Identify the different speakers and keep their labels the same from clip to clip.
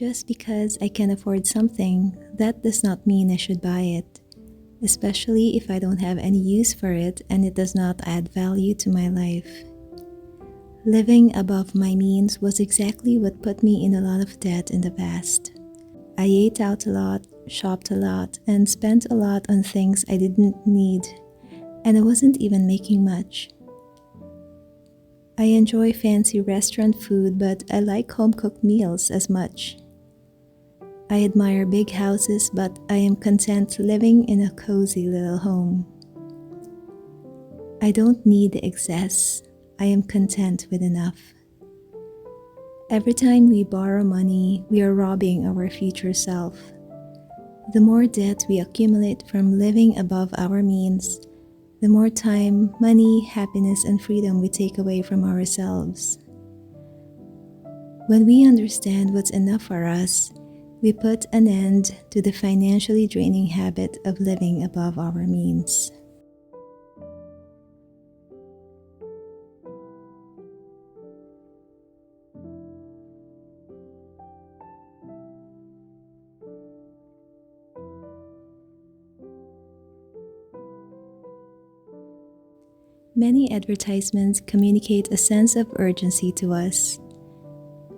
Speaker 1: Just because I can afford something, that does not mean I should buy it, especially if I don't have any use for it and it does not add value to my life. Living above my means was exactly what put me in a lot of debt in the past. I ate out a lot, shopped a lot, and spent a lot on things I didn't need, and I wasn't even making much. I enjoy fancy restaurant food, but I like home-cooked meals as much. I admire big houses, but I am content living in a cozy little home. I don't need the excess. I am content with enough. Every time we borrow money, we are robbing our future self. The more debt we accumulate from living above our means, the more time, money, happiness, and freedom we take away from ourselves. When we understand what's enough for us, we put an end to the financially draining habit of living above our means. Many advertisements communicate a sense of urgency to us.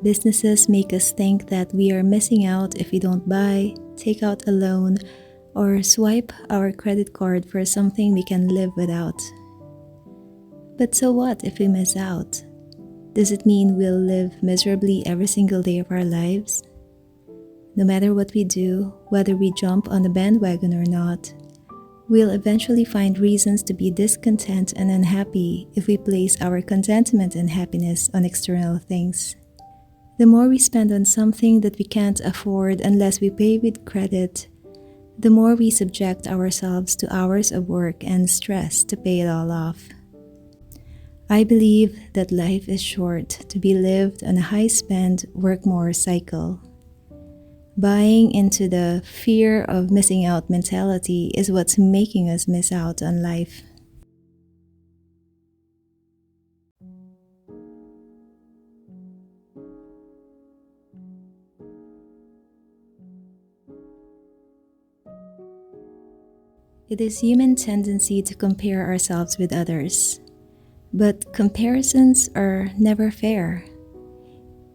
Speaker 1: Businesses make us think that we are missing out if we don't buy, take out a loan, or swipe our credit card for something we can live without. But so what if we miss out? Does it mean we'll live miserably every single day of our lives? No matter what we do, whether we jump on the bandwagon or not, we'll eventually find reasons to be discontent and unhappy if we place our contentment and happiness on external things. The more we spend on something that we can't afford unless we pay with credit, the more we subject ourselves to hours of work and stress to pay it all off. I believe that life is short to be lived on a high-spend, work-more cycle. Buying into the fear of missing out mentality is what's making us miss out on life. It is human tendency to compare ourselves with others, but comparisons are never fair.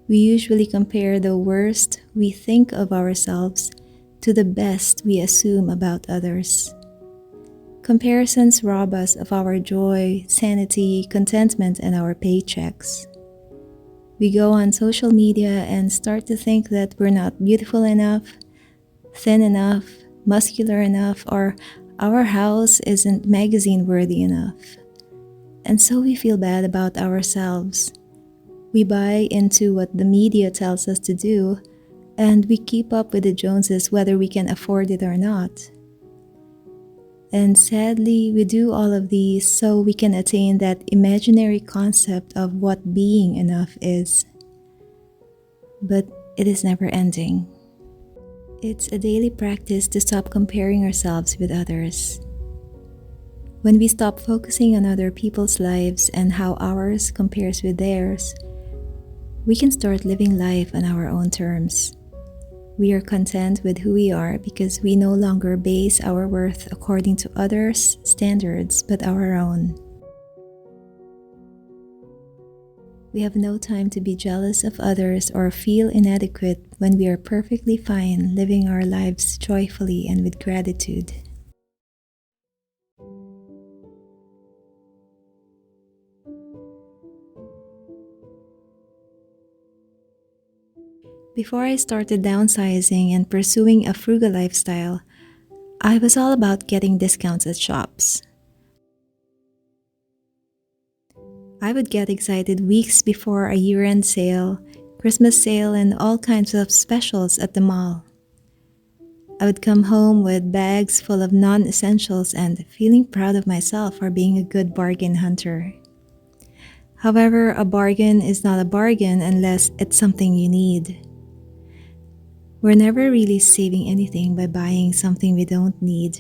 Speaker 1: We usually compare the worst we think of ourselves to the best we assume about others. Comparisons rob us of our joy, sanity, contentment, and our paychecks. We go on social media and start to think that we're not beautiful enough, thin enough, muscular enough, or our house isn't magazine-worthy enough. And so we feel bad about ourselves. We buy into what the media tells us to do, and we keep up with the Joneses whether we can afford it or not. And sadly, we do all of these so we can attain that imaginary concept of what being enough is. But it is never ending. It's a daily practice to stop comparing ourselves with others. When we stop focusing on other people's lives and how ours compares with theirs, we can start living life on our own terms. We are content with who we are because we no longer base our worth according to others' standards but our own. We have no time to be jealous of others or feel inadequate when we are perfectly fine living our lives joyfully and with gratitude. Before I started downsizing and pursuing a frugal lifestyle, I was all about getting discounts at shops. I would get excited weeks before a year-end sale, Christmas sale, and all kinds of specials at the mall. I would come home with bags full of non-essentials and feeling proud of myself for being a good bargain hunter. However, a bargain is not a bargain unless it's something you need. We're never really saving anything by buying something we don't need,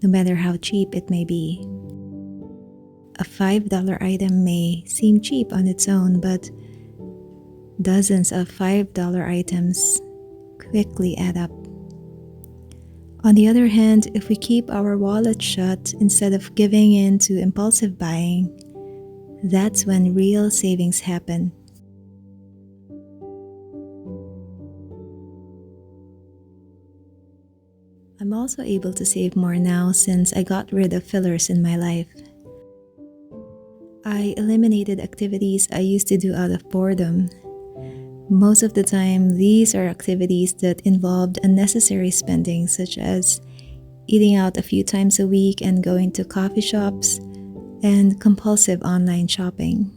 Speaker 1: no matter how cheap it may be. A $5 item may seem cheap on its own, but dozens of $5 items quickly add up. On the other hand, if we keep our wallet shut instead of giving in to impulsive buying, that's when real savings happen. I'm also able to save more now since I got rid of fillers in my life. I eliminated activities I used to do out of boredom. Most of the time, these are activities that involved unnecessary spending, such as eating out a few times a week and going to coffee shops, and compulsive online shopping.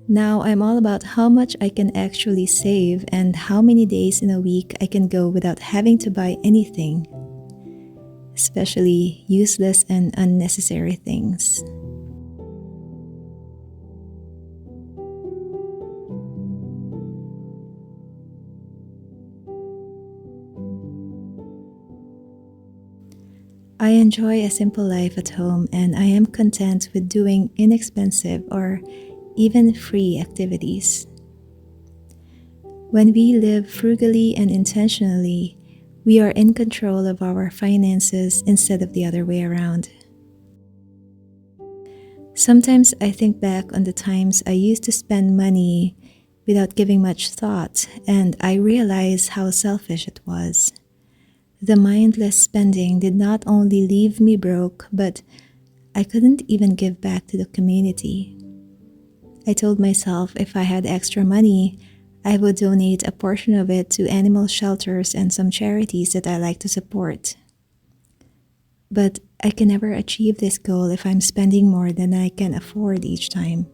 Speaker 1: Now I'm all about how much I can actually save and how many days in a week I can go without having to buy anything, especially useless and unnecessary things. I enjoy a simple life at home and I am content with doing inexpensive or even free activities. When we live frugally and intentionally, we are in control of our finances instead of the other way around. Sometimes I think back on the times I used to spend money without giving much thought, and I realize how selfish it was. The mindless spending did not only leave me broke, but I couldn't even give back to the community. I told myself if I had extra money, I would donate a portion of it to animal shelters and some charities that I like to support. But I can never achieve this goal if I'm spending more than I can afford each time.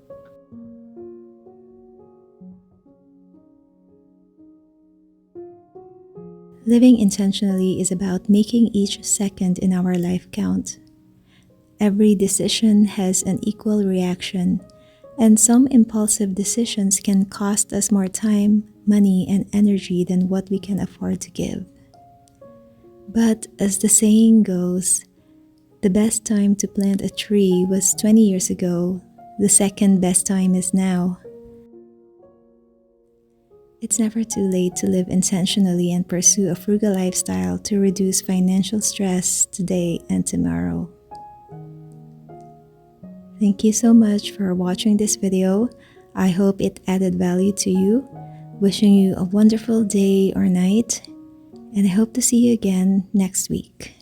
Speaker 1: Living intentionally is about making each second in our life count. Every decision has an equal reaction, and some impulsive decisions can cost us more time, money, and energy than what we can afford to give. But as the saying goes, the best time to plant a tree was 20 years ago. The second best time is now. It's never too late to live intentionally and pursue a frugal lifestyle to reduce financial stress today and tomorrow. Thank you so much for watching this video. I hope it added value to you. Wishing you a wonderful day or night, and I hope to see you again next week.